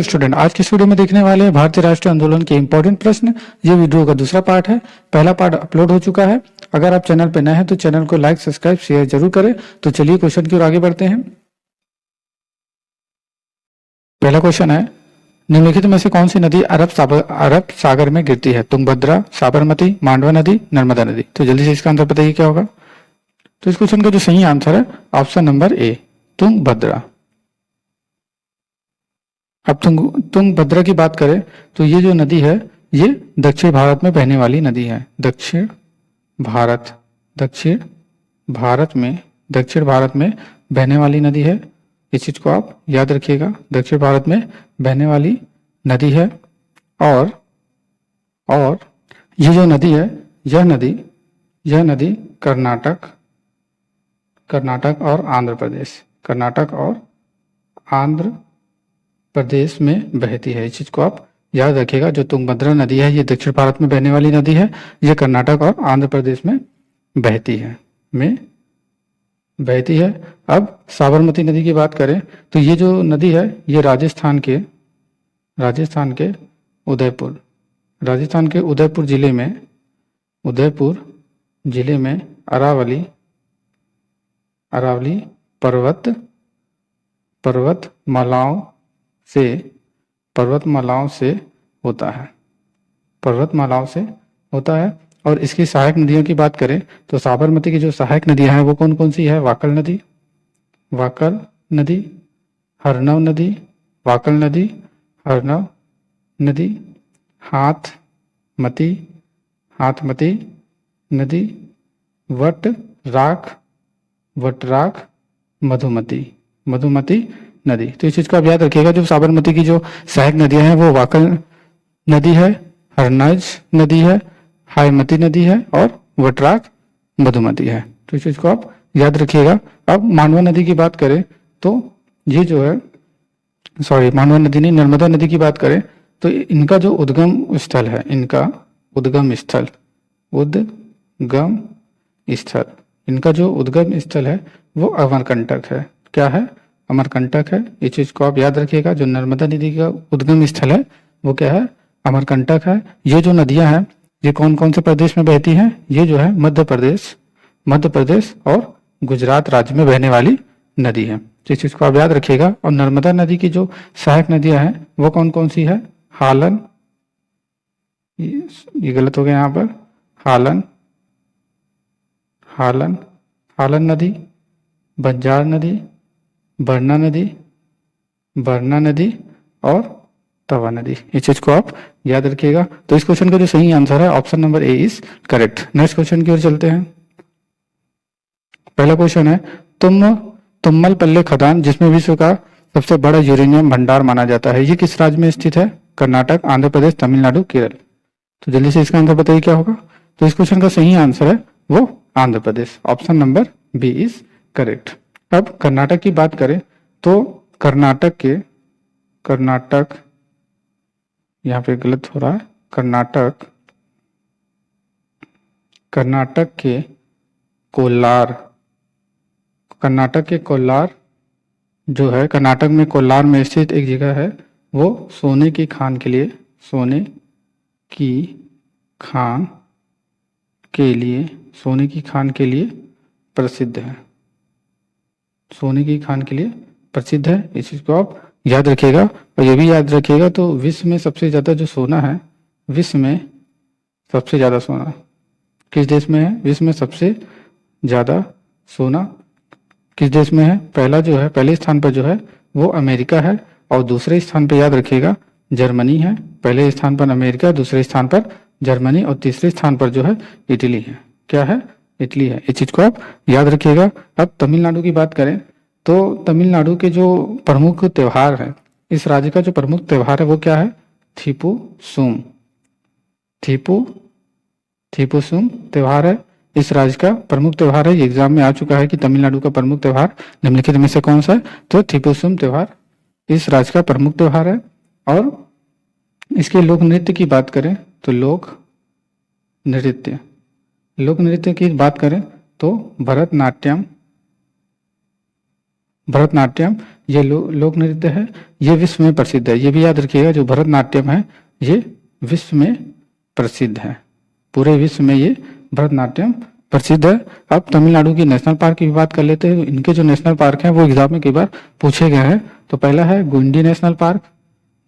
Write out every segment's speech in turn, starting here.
Hello student, आज की इस वीडियो में देखने वाले हैं भारतीय राष्ट्रीय आंदोलन के इंपॉर्टेंट प्रश्न। ये वीडियो का दूसरा पार्ट है। पहला पार्ट अपलोड हो चुका है। अगर आप चैनल पर नए हैं तो चैनल को लाइक, सब्सक्राइब, शेयर जरूर करें। तो चलिए क्वेश्चन की ओर आगे बढ़ते हैं। पहला क्वेश्चन है, निम्नलिखित में से कौन सी नदी अरब सागर में गिरती है? तुंगभद्रा, साबरमती, मांडवा नदी, नर्मदा नदी। तो जल्दी से इसका आंसर बताइए क्या होगा। तो इस क्वेश्चन का जो सही आंसर है ऑप्शन नंबर ए, तुंगभद्रा। अब तुंगभद्रा की बात करें तो ये जो नदी है ये दक्षिण भारत में बहने वाली नदी है। दक्षिण भारत में बहने वाली नदी है। इस चीज को आप याद रखिएगा, दक्षिण भारत में बहने वाली नदी है। और ये जो नदी है यह नदी कर्नाटक और आंध्र प्रदेश में बहती है। इस चीज को आप याद रखिएगा। जो तुंगभद्रा नदी है ये दक्षिण भारत में बहने वाली नदी है। ये कर्नाटक और आंध्र प्रदेश में बहती है। अब साबरमती नदी की बात करें तो ये जो नदी है ये राजस्थान के उदयपुर जिले में अरावली पर्वतमालाओं से होता है। और इसकी सहायक नदियों की बात करें तो साबरमती की जो सहायक नदियां हैं वो कौन कौन सी है? वाकल नदी, हाथमती नदी, वटराक, मधुमती नदी। तो इस चीज को आप याद रखिएगा। जो साबरमती की जो सहायक नदियां हैं वो वाकल नदी है, हरनज नदी है, हायमती नदी है और वटराक मधुमती है। तो इस चीज को आप याद रखिएगा। अब मांडवा नदी की बात करें तो ये जो है मांडवा नदी नहीं, नर्मदा नदी की बात करें तो इनका जो उद्गम स्थल है वो अमरकंटक है। क्या है? अमरकंटक है। इस चीज को आप याद रखिएगा। जो नर्मदा नदी का उद्गम स्थल है वो क्या है? अमरकंटक है। ये जो नदियां हैं ये कौन कौन से प्रदेश में बहती हैं? ये जो है मध्य प्रदेश और गुजरात राज्य में बहने वाली नदी है। तो इस चीज को आप याद रखिएगा। और नर्मदा नदी की जो सहायक नदियां हैं वो कौन कौन सी है? हालन, ये गलत हो गया यहाँ पर, हालन नदी, बंजार नदी, बरना नदी और तवा नदी। इस चीज को आप याद रखिएगा। तो इस क्वेश्चन का जो सही आंसर है option number A is correct. Next question की ओर चलते हैं। पहला क्वेश्चन है, तुम्मलपल्ले खदान जिसमें विश्व का सबसे बड़ा यूरेनियम भंडार माना जाता है, ये किस राज्य में स्थित है? कर्नाटक, आंध्र प्रदेश, तमिलनाडु, केरल। तो जल्दी से इसका आंसर बताइए क्या होगा। तो इस क्वेश्चन का सही आंसर है वो Andhra Pradesh. Option number B is correct. अब कर्नाटक की बात करें तो कर्नाटक यहाँ पे गलत हो रहा है। कर्नाटक के कोलार जो है, कर्नाटक में कोलार में स्थित एक जगह है वो सोने की खान के लिए प्रसिद्ध है। इस चीज को आप याद रखिएगा। और ये भी याद रखिएगा तो विश्व में सबसे ज्यादा जो सोना है, विश्व में सबसे ज्यादा सोना किस देश में है? विश्व में सबसे ज्यादा सोना किस देश में है? पहले स्थान पर जो है वो अमेरिका है और दूसरे स्थान पर याद रखिएगा जर्मनी है। पहले स्थान पर अमेरिका, दूसरे स्थान पर जर्मनी और तीसरे स्थान पर जो है इटली है। क्या है? इटली है। इस चीज को आप याद रखिएगा। अब तमिलनाडु की बात करें तो तमिलनाडु के जो प्रमुख त्योहार है, इस राज्य का जो प्रमुख त्योहार है वो क्या है? थीपुसुम त्योहार है। इस राज्य का प्रमुख त्योहार है। एग्जाम में आ चुका है कि तमिलनाडु का प्रमुख त्योहार निम्नलिखित में से कौन सा है? तो थीपुसुम त्योहार इस राज्य का प्रमुख त्योहार है। और इसके लोक नृत्य की बात करें तो लोक नृत्य की बात करें तो भरतनाट्यम ये लोक नृत्य है, ये विश्व में प्रसिद्ध है। ये भी याद रखिएगा, जो भरतनाट्यम है ये विश्व में प्रसिद्ध है, पूरे विश्व में ये भरतनाट्यम प्रसिद्ध है। अब तमिलनाडु की नेशनल पार्क की बात कर लेते हैं। इनके जो नेशनल पार्क हैं वो एग्जाम में कई बार पूछे गए हैं। तो पहला है Guindy national park,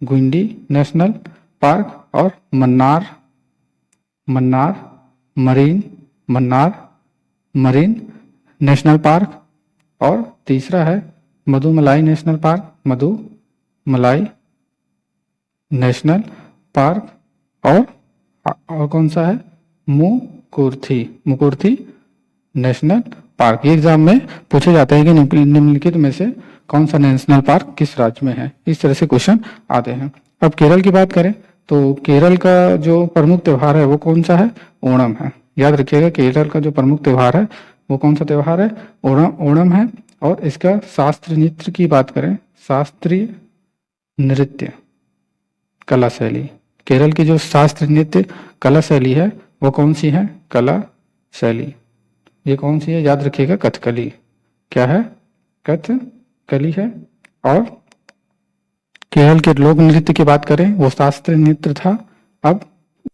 Guindy national park, और मन्नार मरीन नेशनल पार्क, और तीसरा है Mudumalai national park, Mudumalai national park, और कौन सा है मुकुर्थी नेशनल पार्क। ये एग्जाम में पूछे जाते हैं कि निम्नलिखित में से कौन सा नेशनल पार्क किस राज्य में है। इस तरह से क्वेश्चन आते हैं। अब केरल की बात करें तो केरल का जो प्रमुख त्योहार है वो कौन सा है? ओणम है। याद रखिएगा, केरल का जो प्रमुख त्योहार है वो कौन सा त्योहार है? ओणम है। और इसका शास्त्रीय नृत्य की बात करें, शास्त्रीय नृत्य कला शैली, केरल की जो शास्त्रीय नृत्य कला शैली है वो कौन सी है? कला शैली। ये कौन सी है? याद रखिएगा, कथकली। क्या है? कथकली है। और केरल के लोक नृत्य की बात करें वो शास्त्रीय नृत्य था। अब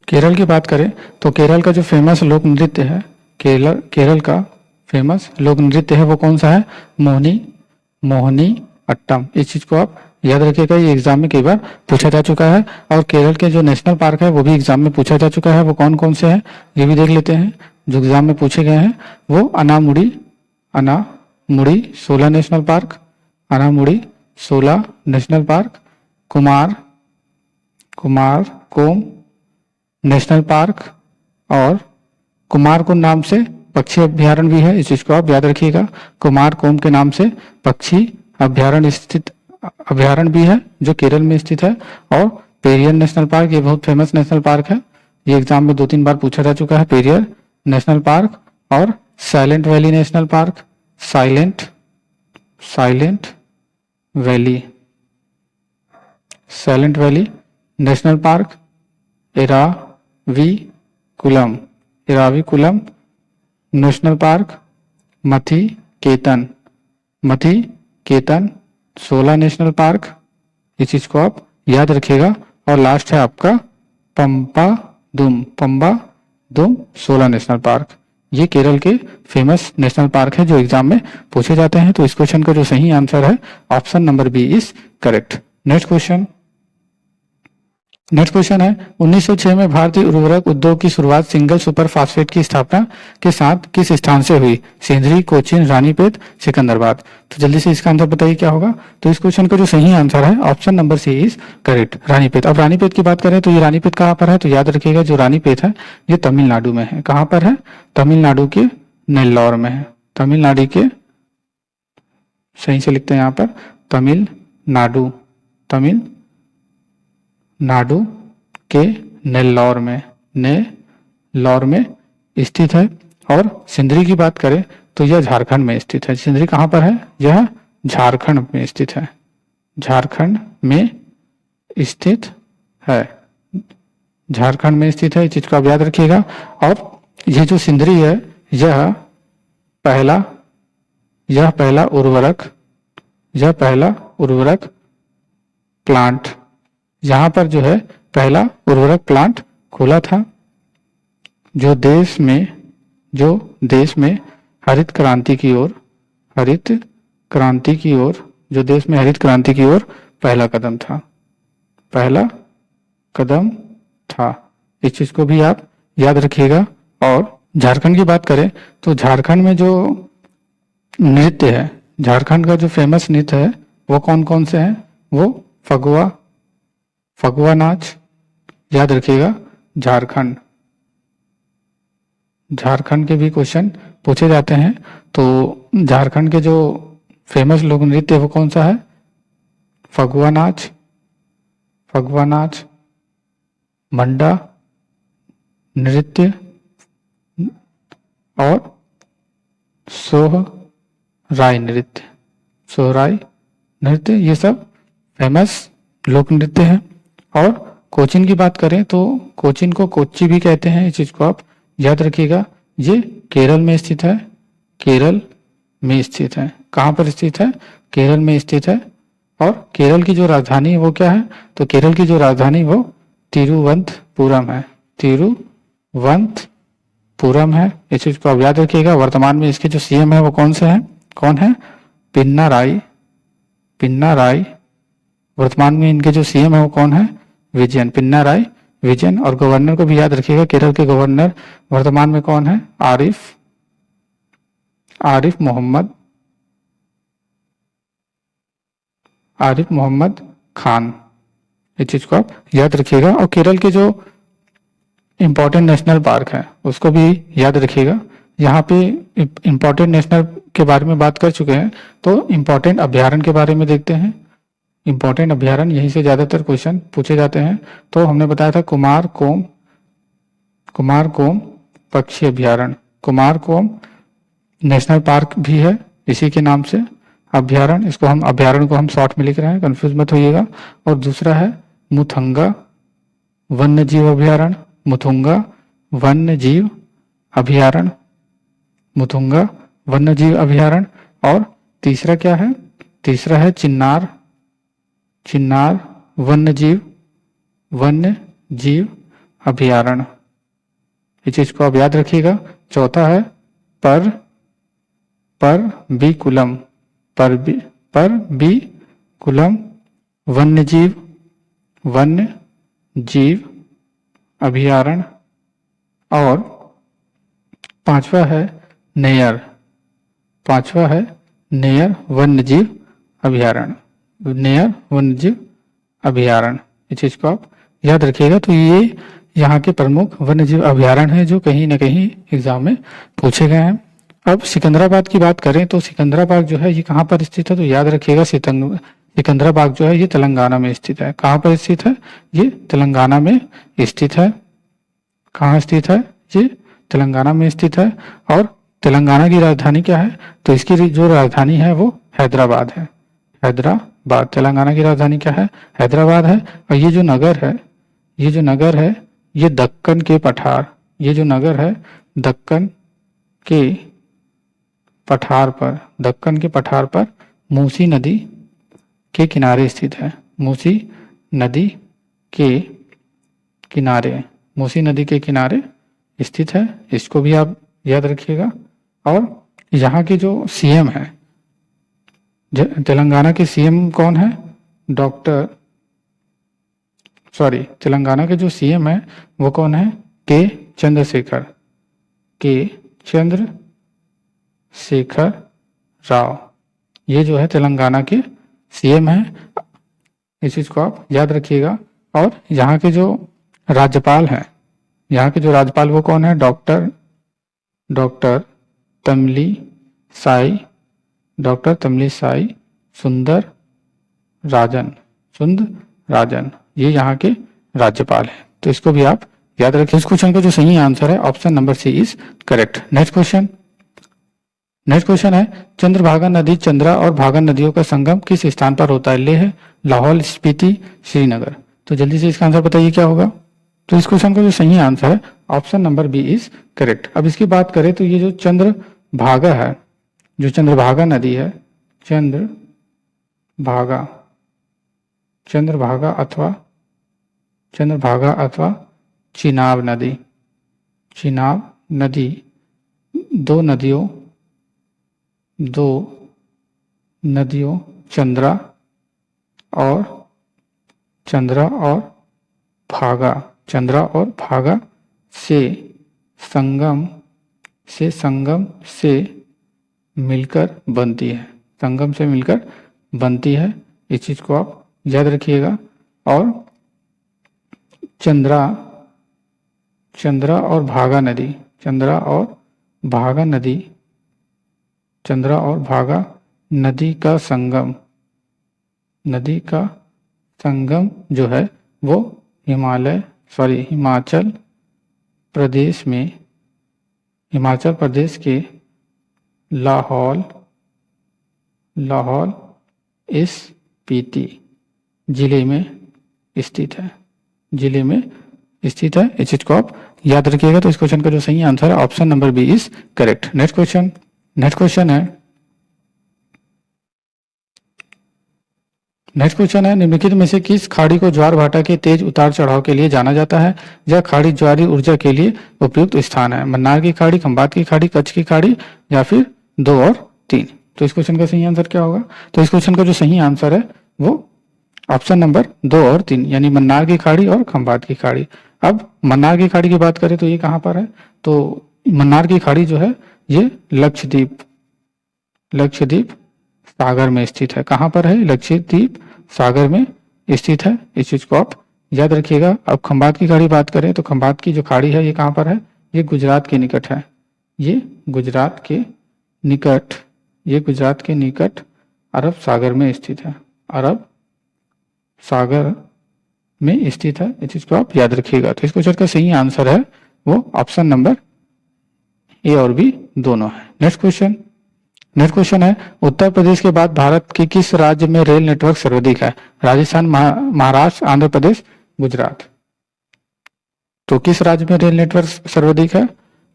केरल की बात करें तो केरल का जो फेमस लोक नृत्य है, केरल का फेमस लोक नृत्य है वो कौन सा है? मोहिनी अट्टम। इस चीज को आप याद रखिएगा, ये एग्जाम में कई बार पूछा जा चुका है। और केरल के जो नेशनल पार्क है वो भी एग्जाम में पूछा जा चुका है। वो कौन कौन से हैं ये भी देख लेते हैं जो एग्जाम में पूछे गए हैं। वो Anamudi 16 national park, Anamudi 16 national park, Kumarakom national park, और कुमारकोम नाम से पक्षी अभ्यारण्य भी है। इस चीज को आप याद रखिएगा, कुमारकोम के नाम से पक्षी अभ्यारण्य भी है जो केरल में स्थित है। और पेरियर नेशनल पार्क, ये बहुत फेमस नेशनल पार्क है, ये एग्जाम में 2-3 बार पूछा जा चुका है, पेरियर नेशनल पार्क। और silent valley national park, silent valley national park, Eravikulam national park, Mathikettan 16 national park. इस चीज को आप याद रखिएगा। और लास्ट है आपका पंबादुम 16 नेशनल पार्क। ये केरल के फेमस नेशनल पार्क है जो एग्जाम में पूछे जाते हैं। तो इस क्वेश्चन का जो सही आंसर है option number B is correct. Next question है 1906 में भारतीय उर्वरक उद्योग की शुरुआत सिंगल सुपर फास्फेट की स्थापना के साथ किस स्थान से हुई? सिंधरी, कोचीन, रानीपेट, सिकंदराबाद। तो जल्दी से इसका आंसर बताइए क्या होगा। तो इस क्वेश्चन का जो सही आंसर है option number C is correct, Ranipet. अब रानीपेट की बात करें तो ये रानीपेट कहाँ पर है? तो याद रखिएगा, जो रानीपेट है ये तमिलनाडु में है। कहाँ पर है? तमिलनाडु के नेल्लौर में है। तमिलनाडु के, सही से लिखते हैं यहाँ पर, तमिलनाडु के नेल्लौर में स्थित है। और सिंदरी की बात करें तो यह झारखंड में स्थित है। सिंदरी कहाँ पर है? यह झारखंड में स्थित है। झारखंड में स्थित है, इस चीज को आप याद रखिएगा। और ये जो सिंदरी है यह पहला उर्वरक प्लांट, यहाँ पर जो है पहला उर्वरक प्लांट खोला था जो देश में हरित क्रांति की ओर पहला कदम था। इस चीज को भी आप याद रखिएगा। और झारखंड की बात करें तो झारखंड में जो नृत्य है, झारखंड का जो फेमस नृत्य है वो कौन कौन से हैं? वो फगुआ नाच। याद रखिएगा, झारखंड के भी क्वेश्चन पूछे जाते हैं। तो झारखंड के जो फेमस लोक नृत्य है वो कौन सा है? फगुआ नाच, मंडा नृत्य और सोहराई नृत्य, ये सब फेमस लोक नृत्य है। और कोचीन की बात करें तो कोचीन को कोच्चि भी कहते हैं। इस चीज को आप याद रखिएगा, ये केरल में स्थित है। कहाँ पर स्थित है? केरल में स्थित है। और केरल की जो राजधानी है वो क्या है, तो केरल की जो राजधानी वो तिरुवनंतपुरम है, तिरुवनंतपुरम है। इस चीज को आप याद रखिएगा। वर्तमान में इसके जो सीएम है वो कौन से हैं, कौन है, पिन्नाराई। वर्तमान में इनके जो सीएम है वो कौन है, विजयन, पिन्नाराई विजयन। और गवर्नर को भी याद रखिएगा, केरल के गवर्नर वर्तमान में कौन है, आरिफ मोहम्मद खान। इस चीज को आप याद रखिएगा। और केरल के जो इम्पोर्टेंट नेशनल पार्क है उसको भी याद रखिएगा। यहाँ पे इम्पोर्टेंट नेशनल के बारे में बात कर चुके हैं, तो इम्पोर्टेंट अभ्यारण्य के बारे में देखते हैं। इम्पोर्टेंट अभ्यारण्य, यहीं से ज्यादातर क्वेश्चन पूछे जाते हैं। तो हमने बताया था कुमारकोम पक्षी अभ्यारण्य, कुमारकोम नेशनल पार्क भी है इसी के नाम से अभ्यारण्य। इसको हम अभ्यारण्य को हम शॉर्ट में लिख रहे हैं, कंफ्यूज मत होइएगा। और दूसरा है मुथंगा वन्यजीव अभ्यारण्य, मुथुंगा वन्यजीव अभ्यारण्य, मुथुंगा वन्यजीव अभ्यारण्य। और तीसरा क्या है, तीसरा है चिन्नार वन्यजीव अभ्यारण्य। इस चीज को आप याद रखिएगा। चौथा है परबिकुलम वन्यजीव अभ्यारण्य। और पांचवा है नेयर वन्यजीव अभ्यारण्य। इस चीज को आप याद रखिएगा। तो ये यहाँ के प्रमुख वन्यजीव अभ्यारण्य हैं जो कहीं ना कहीं एग्जाम में पूछे गए हैं। अब सिकंदराबाद की बात करें तो सिकंदराबाद जो है ये कहाँ पर स्थित है, तो याद रखिएगा सिकंदराबाद जो है ये तेलंगाना में स्थित है। कहाँ पर स्थित है, ये तेलंगाना में स्थित है। कहाँ स्थित है, ये तेलंगाना में स्थित है। और तेलंगाना की राजधानी क्या है, तो इसकी जो राजधानी है वो हैदराबाद है, हैदराबाद। तेलंगाना की राजधानी क्या है, हैदराबाद है। और ये जो नगर है ये दक्कन के पठार, ये जो नगर है दक्कन के पठार पर मूसी नदी के किनारे स्थित है, मूसी नदी के किनारे स्थित है। इसको भी आप याद रखिएगा। और यहाँ के जो सीएम है, तेलंगाना के सीएम कौन है, तेलंगाना के जो सीएम है वो कौन है, के चंद्रशेखर राव। ये जो है तेलंगाना के सीएम है। इस चीज को आप याद रखिएगा। और यहाँ के जो राज्यपाल हैं, वो कौन है, डॉक्टर तमिलिसाई सुंदरराजन। ये यहाँ के राज्यपाल हैं। तो इसको भी आप याद रखिए। इस क्वेश्चन का जो सही आंसर है option number C is correct. Next question है चंद्रभागा नदी, चंद्रा और भागा नदियों का संगम किस स्थान पर होता है, लेह, लाहौल, स्पीति, श्रीनगर। तो जल्दी से इसका आंसर बताइए क्या होगा। तो इस क्वेश्चन का जो सही आंसर है option number B is correct. अब इसकी बात करें तो ये जो चंद्रभागा है, जो चंद्रभागा नदी है, चंद्रभागा अथवा चिनाब नदी दो नदियों चंद्रा और भागा से मिलकर बनती है। इस चीज को आप याद रखिएगा। और चंद्रा और भागा नदी का संगम जो है वो हिमाचल प्रदेश के लाहौल स्पीति जिले में स्थित है। इस चीज को आप याद रखिएगा। तो इस क्वेश्चन का जो सही आंसर है option number B is correct. Next question है नेक्स्ट क्वेश्चन है, निम्नलिखित में से किस खाड़ी को ज्वार भाटा के तेज उतार चढ़ाव के लिए जाना जाता है? यह खाड़ी ज्वारीय ऊर्जा के लिए उपयुक्त स्थान है। मन्नार की खाड़ी, खंभात की खाड़ी, कच्छ की खाड़ी या फिर 2 और 3। तो इस क्वेश्चन का सही आंसर क्या होगा? तो इस क्वेश्चन का जो सही आंसर है वो ऑप्शन नंबर 2 और 3 यानी मन्नार की खाड़ी और खंभात की खाड़ी। अब मन्नार की खाड़ी की बात करें तो ये कहाँ पर है? तो मन्नार की खाड़ी जो है ये लक्षद्वीप सागर में स्थित है। कहाँ पर है? लक्षद्वीप सागर में स्थित है। इस चीज को आप याद रखिएगा। अब खंभात की खाड़ी बात करें तो खंभात की जो खाड़ी है ये कहाँ पर है? ये गुजरात के निकट है। ये गुजरात के निकट अरब सागर में स्थित है। अरब सागर में स्थित है। इस चीज को आप याद रखिएगा। तो इस क्वेश्चन का सही आंसर है वो ऑप्शन नंबर ए और बी दोनों है। नेक्स्ट क्वेश्चन है, उत्तर प्रदेश के बाद भारत के किस राज्य में रेल नेटवर्क सर्वाधिक है? राजस्थान, महाराष्ट्र, आंध्र प्रदेश, गुजरात। तो किस राज्य में रेल नेटवर्क सर्वाधिक है?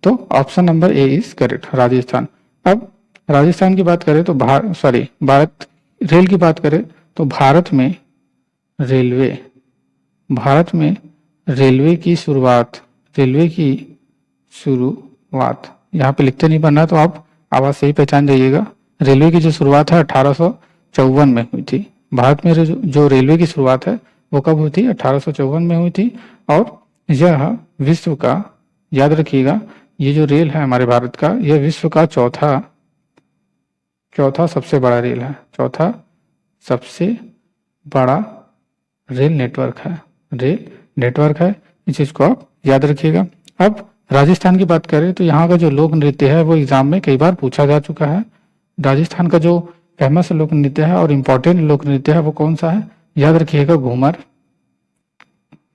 तो option number A is correct, Rajasthan. अब राजस्थान की बात करें तो भारत रेल की बात करें तो भारत में रेलवे की शुरुआत यहाँ पे लिखते नहीं बनना, तो आप आवाज से ही पहचान जाइएगा। रेलवे की जो शुरुआत है 1854 में हुई थी। भारत में जो रेलवे की शुरुआत है वो कब हुई थी? 1854 में हुई थी। और यह विश्व का, याद रखिएगा, ये जो रेल है हमारे भारत का, यह विश्व का चौथा सबसे बड़ा रेल है। चौथा सबसे बड़ा रेल नेटवर्क है। इस चीज को आप याद रखिएगा। अब राजस्थान की बात करें तो यहाँ का जो लोक नृत्य है वो एग्जाम में कई बार पूछा जा चुका है। राजस्थान का जो फेमस लोक नृत्य है और इम्पोर्टेंट लोक नृत्य है वो कौन सा है? याद रखिएगा, घूमर,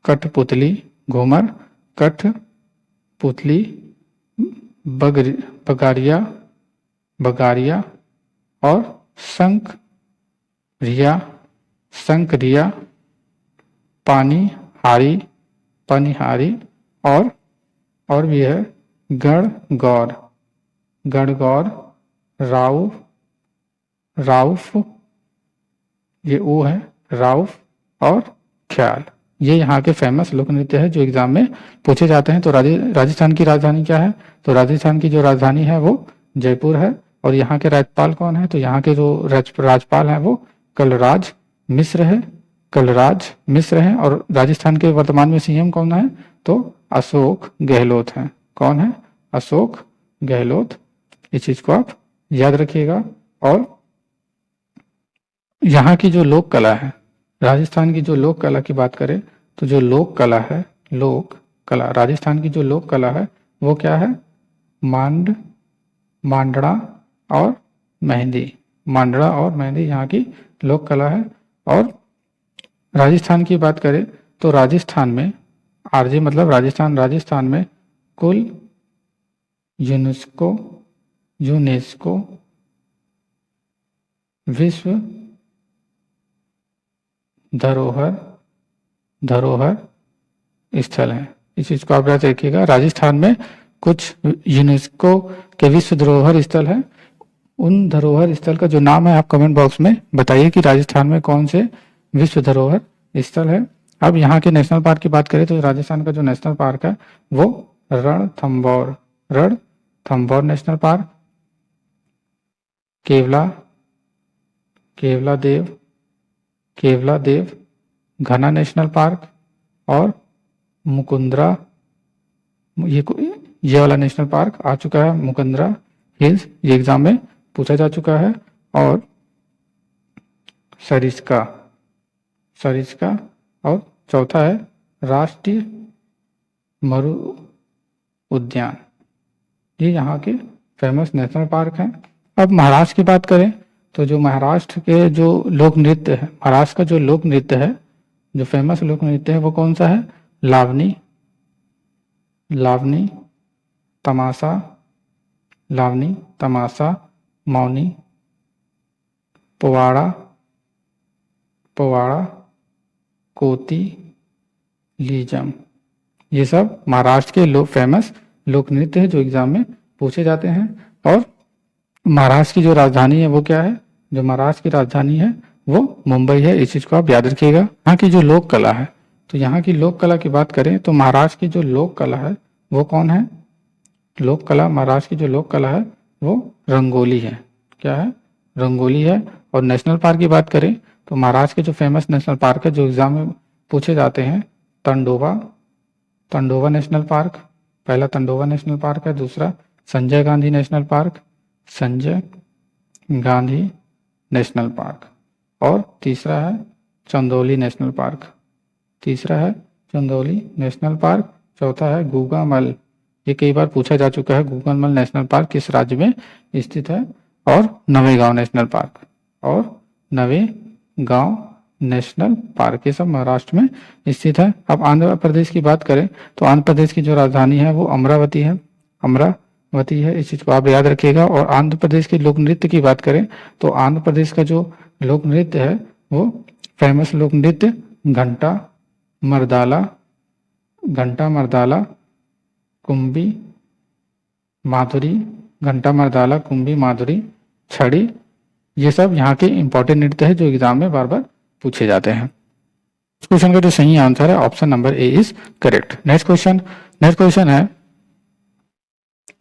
कठपुतली, बगारिया और शंखरिया, पनिहारी और भी है गणगौर, राउफ, ये ओ है, राउफ और ख्याल। ये यहाँ के फेमस लोक नृत्य है जो एग्जाम में पूछे जाते हैं। तो राजस्थान की राजधानी क्या है? तो राजस्थान की जो राजधानी है वो जयपुर है। और यहाँ के राज्यपाल कौन है? तो यहाँ के जो राज्यपाल हैं वो कलराज मिश्र है। और राजस्थान के वर्तमान में सीएम कौन है? तो अशोक गहलोत हैं। कौन है? अशोक गहलोत। इस चीज को आप याद रखिएगा। और यहाँ की जो लोक कला है, राजस्थान की जो लोक कला की बात करें तो जो लोक कला राजस्थान की जो लोक कला है वो क्या है? मांडड़ा और मेहंदी यहाँ की लोक कला है। और राजस्थान की बात करें तो राजस्थान में आरजे मतलब राजस्थान में कुल यूनेस्को विश्व धरोहर स्थल है। इस चीज को आप याद रखिएगा। राजस्थान में कुछ यूनेस्को के विश्व धरोहर स्थल है। उन धरोहर स्थल का जो नाम है आप कमेंट बॉक्स में बताइए कि राजस्थान में कौन से विश्व धरोहर स्थल है। अब यहाँ के नेशनल पार्क की बात करें तो राजस्थान का जो नेशनल पार्क है वो रणथंभौर नेशनल पार्क, केवला देव घना नेशनल पार्क और मुकुंदरा, ये वाला नेशनल पार्क आ चुका है, मुकुंदरा हिल्स, ये एग्जाम में पूछा जा चुका है। और सरिस्का और चौथा है राष्ट्रीय मरु उद्यान। ये यहाँ के फेमस नेशनल पार्क हैं। अब महाराष्ट्र की बात करें तो जो महाराष्ट्र के जो लोक नृत्य है, महाराष्ट्र का जो लोक नृत्य है, जो फेमस लोक नृत्य है वो कौन सा है? लावनी, तमाशा, मौनी, पवाड़ा, कोती, लीजम। ये सब महाराष्ट्र के फेमस लोक नृत्य है जो एग्जाम में पूछे जाते हैं। और महाराष्ट्र की जो राजधानी है वो क्या है? जो महाराष्ट्र की राजधानी है वो मुंबई है, इस चीज को आप याद रखिएगा। यहाँ की जो लोक कला है, तो यहाँ की लोक कला की बात करें तो महाराष्ट्र की जो लोक कला है वो कौन है? लोक कला, महाराष्ट्र की जो लोक कला है वो रंगोली है। क्या है? रंगोली है। और नेशनल पार्क की बात करें तो महाराष्ट्र के जो फेमस नेशनल पार्क है जो एग्जाम में पूछे जाते हैं, तंडोबा, तंडोबा नेशनल पार्क, पहला तंडोबा नेशनल पार्क है। दूसरा Sanjay Gandhi national park, Sanjay Gandhi national park. और तीसरा है चंदौली नेशनल पार्क, तीसरा है चंदौली नेशनल पार्क। चौथा है गूगामल, ये कई बार पूछा जा चुका है, गूगामल नेशनल पार्क किस राज्य में स्थित है? और नवेगांव नेशनल पार्क, और नवेगांव नेशनल पार्क, ये सब महाराष्ट्र में स्थित है। अब आंध्र प्रदेश की बात करें तो आंध्र प्रदेश की जो राजधानी है वो अमरावती है, अमरावती है, इस चीज को आप याद रखिएगा। और आंध्र प्रदेश के लोक नृत्य की बात करें तो आंध्र प्रदेश का जो लोक नृत्य है वो फेमस लोक नृत्य घंटा मर्दाला, घंटा मर्दाला, कुंभी माधुरी, घंटा मर्दाला, कुंभी माधुरी, छड़ी, ये सब यहाँ के इंपॉर्टेंट नृत्य है जो एग्जाम में बार बार पूछे जाते हैं। इस क्वेश्चन का जो सही आंसर है option number A is correct.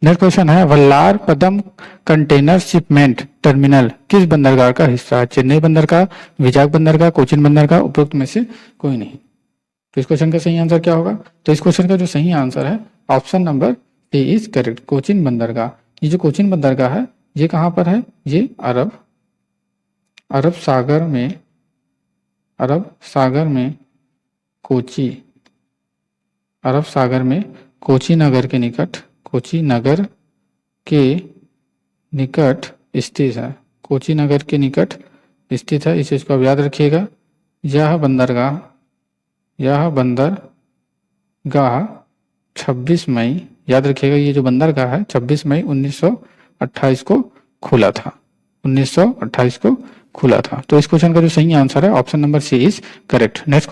Next question है वल्लार पदम कंटेनर शिपमेंट टर्मिनल किस बंदरगाह का हिस्सा है? चेन्नई बंदरगाह, विशाख बंदरगाह, कोचिन बंदरगाह, उपरोक्त में से कोई नहीं। तो इस क्वेश्चन का सही आंसर क्या होगा? तो इस क्वेश्चन का जो सही आंसर है option number A is correct, Cochin बंदरगाह। ये जो कोचिन बंदरगाह है ये कहाँ पर है? ये अरब सागर में कोची, अरब सागर में कोची नगर के निकट, कोची नगर के निकट स्थित है, कोची नगर के निकट स्थित है, इस चीज को आप याद रखिएगा। यह बंदरगाह 26 मई, याद रखिएगा ये जो बंदरगाह है 26 मई 1928 को खुला था, 1928 को खुला था। तो इस क्वेश्चन का जो सही आंसर है option number C is correct. Next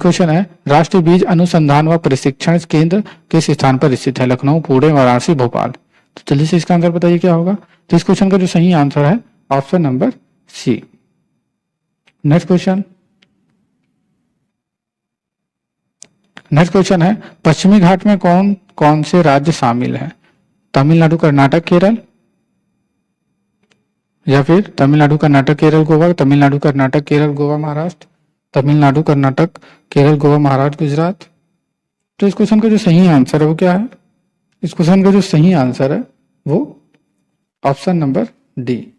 question है राष्ट्रीय बीज अनुसंधान व प्रशिक्षण केंद्र किस स्थान पर स्थित है? लखनऊ, पुणे, वाराणसी, भोपाल। तो जल्दी से इसका आंसर बताइए क्या होगा? तो इस क्वेश्चन का जो सही आंसर है option number C. Next question है पश्चिमी घाट में कौन कौन से राज्य शामिल है? तमिलनाडु, कर्नाटक, केरल, या फिर तमिलनाडु, कर्नाटक, केरल, गोवा, तमिलनाडु, कर्नाटक, केरल, गोवा, महाराष्ट्र, तमिलनाडु, कर्नाटक, केरल, गोवा, महाराष्ट्र, गुजरात। तो इस क्वेश्चन का जो सही आंसर है वो क्या है? इस क्वेश्चन का जो सही आंसर है वो ऑप्शन नंबर डी।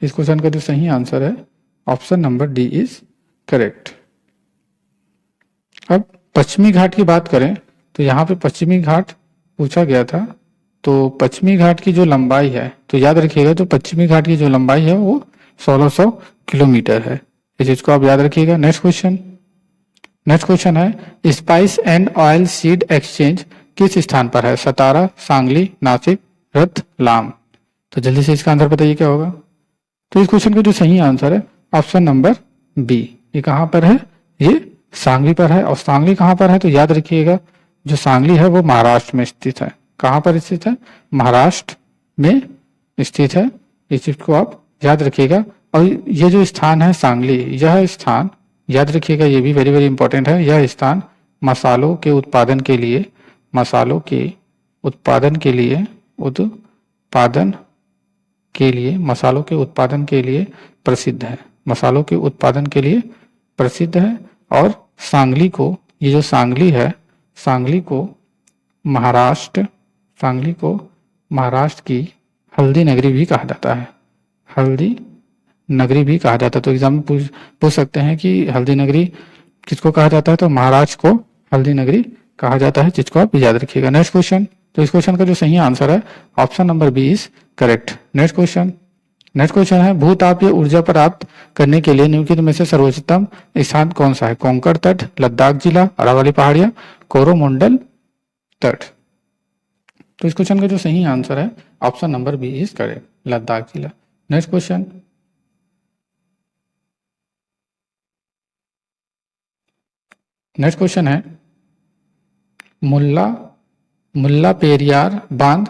इस क्वेश्चन का जो सही आंसर है option number D is correct. अब पश्चिमी घाट की बात करें तो यहाँ पे पश्चिमी घाट पूछा गया था, तो पश्चिमी घाट की जो लंबाई है तो याद रखिएगा, तो पश्चिमी घाट की जो लंबाई है वो 1600 किलोमीटर है, इस चीज को आप याद रखिएगा। नेक्स्ट क्वेश्चन है spice and oil seed exchange किस स्थान पर है? सतारा, सांगली, नासिक, रतलाम। तो जल्दी से इसका आंसर बताइए क्या होगा? तो इस क्वेश्चन का जो सही आंसर है ऑप्शन नंबर बी। ये कहाँ पर है? ये सांगली पर है। और सांगली कहाँ पर है? तो याद रखिएगा जो सांगली है वो महाराष्ट्र में स्थित है। कहाँ पर स्थित है? महाराष्ट्र में स्थित है, इस चीज को आप याद रखिएगा। और ये जो स्थान है सांगली, यह स्थान याद रखिएगा, ये भी वेरी वेरी इंपॉर्टेंट है। यह स्थान मसालों के उत्पादन के लिए, मसालों के उत्पादन के लिए प्रसिद्ध है, मसालों के उत्पादन के लिए प्रसिद्ध है। और सांगली को, ये जो सांगली है, सांगली को महाराष्ट्र की हल्दी नगरी भी कहा जाता है, हल्दी नगरी भी कहा जाता है। तो एग्जाम में पूछ सकते हैं कि हल्दी नगरी किसको कहा जाता है? तो महाराष्ट्र को हल्दी नगरी कहा जाता है, जिसको आप याद रखिएगा। नेक्स्ट क्वेश्चन, तो इस क्वेश्चन का जो सही आंसर है option number B is correct. Next question है भूतापीय ऊर्जा प्राप्त करने के लिए निम्नलिखित में से सर्वोत्तम स्थान कौन सा है? कोंकण तट, लद्दाख जिला, अरावली पहाड़ियां, कोरोमंडल तट। तो इस क्वेश्चन का जो सही आंसर है option number B is correct, Ladakh जिला। नेक्स्ट क्वेश्चन है मुल्ला पेरियार बांध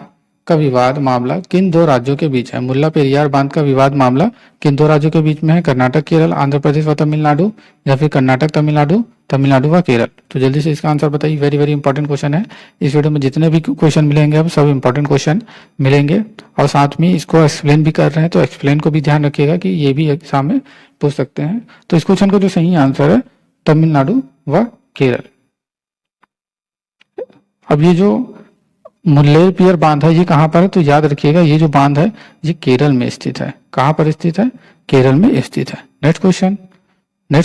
का विवाद मामला किन दो राज्यों के बीच है? मुल्ला पेरियार बांध का विवाद मामला किन दो राज्यों के बीच में है? कर्नाटक केरल, आंध्र प्रदेश व तमिलनाडु, या फिर कर्नाटक तमिलनाडु, तमिलनाडु व केरल। तो जल्दी से इसका आंसर बताइए। वेरी वेरी इंपॉर्टेंट क्वेश्चन है। इस वीडियो में जितने भी क्वेश्चन मिलेंगे अब सब इंपॉर्टेंट क्वेश्चन मिलेंगे, और साथ में इसको एक्सप्लेन भी कर रहे हैं, तो एक्सप्लेन को भी ध्यान रखिएगा कि ये भी एग्जाम में पूछ सकते हैं। तो इस क्वेश्चन का जो सही आंसर है तमिलनाडु व केरल। अब ये जो मुल्लेपेरियार बांध है ये कहाँ पर है? तो याद रखिएगा ये जो बांध है ये केरल में स्थित है। कहाँ पर स्थित है? केरल में स्थित है। नेक्स्ट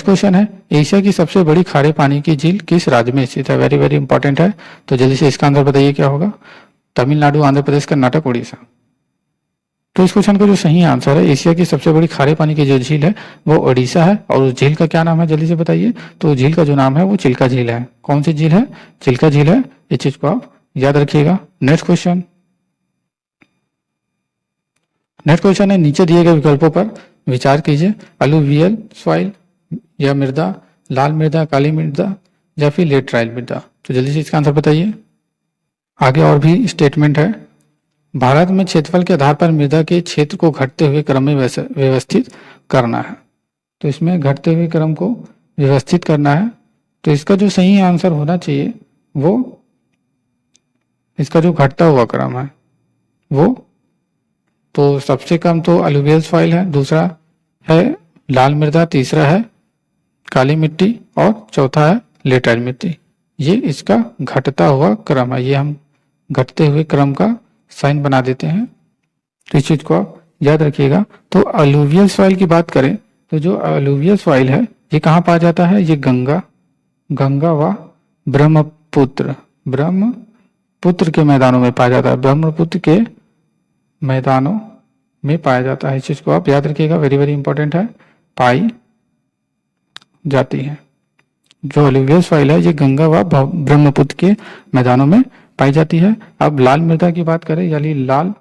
क्वेश्चन है एशिया की सबसे बड़ी खारे पानी की झील किस राज्य में स्थित है? वेरी वेरी इंपॉर्टेंट है। तो जल्दी से इसका आंसर बताइए क्या होगा? तमिलनाडु, आंध्र प्रदेश, कर्नाटक, उड़ीसा। तो इस क्वेश्चन का जो सही आंसर है एशिया की सबसे बड़ी खारे पानी की जो झील है वो उड़ीसा है। और उस झील का क्या नाम है जल्दी से बताइए? तो झील का जो नाम है वो चिल्का झील है। कौन सी झील है? चिल्का झील है। इस चीज को आप याद रखिएगा। नेक्स्ट क्वेश्चन है नीचे दिए गए विकल्पों पर विचार कीजिए। अलुवियल सॉइल या मृदा, लाल मृदा, काली मृदा, या फिर लेटराइल मृदा। तो जल्दी से इसका आंसर बताइए। आगे और भी स्टेटमेंट है। भारत में क्षेत्रफल के आधार पर मृदा के क्षेत्र को घटते हुए क्रम में व्यवस्थित करना है। तो इसमें घटते हुए क्रम को व्यवस्थित करना है। तो इसका जो सही आंसर होना चाहिए वो इसका जो घटता हुआ क्रम है वो, तो सबसे कम तो अलुवियल सॉइल है, दूसरा है लाल मृदा, तीसरा है काली मिट्टी और चौथा है लेटराइल मिट्टी। ये इसका घटता हुआ क्रम है। ये हम घटते हुए क्रम का साइन बना देते हैं। तो इस चीज को आप याद रखिएगा। तो अलुवियल सॉइल की बात करें तो जो अलुवियल सॉइल है ये कहाँ पाया जाता है? ये गंगा व ब्रह्मपुत्र के मैदानों में पाया जाता है। ब्रह्मपुत्र के मैदानों में पाया जाता है। इस चीज को आप याद रखिएगा। वेरी वेरी इंपॉर्टेंट है। पाई जाती है। जो अलुवियल सॉइल है ये गंगा व ब्रह्मपुत्र के मैदानों में पाई जाती है। अब लाल मृदा की बात करें यानी लाल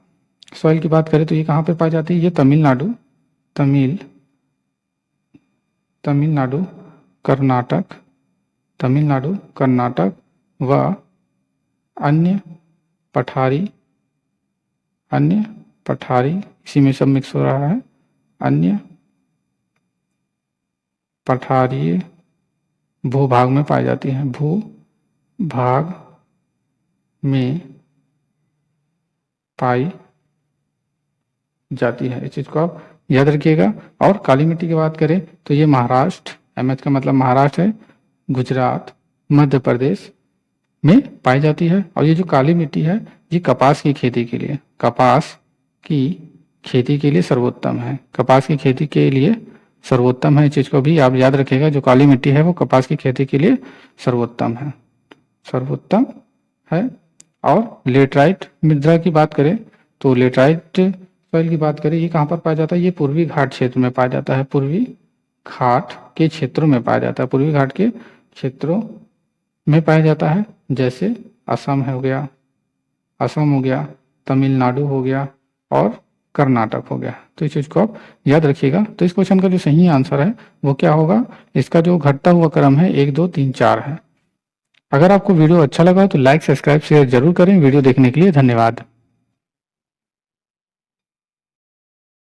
सॉइल की बात करें तो ये कहाँ पर पाई जाती है? ये तमिलनाडु, कर्नाटक व अन्य पठारी इसी में सब मिक्स हो रहा है। अन्य पठारीय भूभाग में पाई जाती है। भूभाग में पाई जाती है। इस चीज को आप याद रखिएगा। और काली मिट्टी की बात करें तो ये महाराष्ट्र, एमएच का मतलब महाराष्ट्र है, गुजरात, मध्य प्रदेश में पाई जाती है। और ये जो काली मिट्टी है ये कपास की खेती के लिए सर्वोत्तम है। कपास की खेती के लिए सर्वोत्तम है। इस चीज को भी आप याद रखिएगा। जो काली मिट्टी है वो कपास की खेती के लिए सर्वोत्तम है। और लेटराइट मृदा की बात करें तो लेटराइट सॉइल की बात करें ये कहाँ पर पाया जाता है? ये पूर्वी घाट क्षेत्र में पाया जाता है। पूर्वी घाट के क्षेत्रों में पाया जाता है। पूर्वी घाट के क्षेत्रों में पाया जाता है। जैसे असम हो गया, तमिलनाडु हो गया और कर्नाटक हो गया। तो इस चीज को आप याद रखिएगा। तो इस क्वेश्चन का जो सही आंसर है वो क्या होगा? इसका जो घटता हुआ क्रम है 1, 2, 3, 4 है। अगर आपको वीडियो अच्छा लगा तो लाइक, सब्सक्राइब, शेयर जरूर करें। वीडियो देखने के लिए धन्यवाद।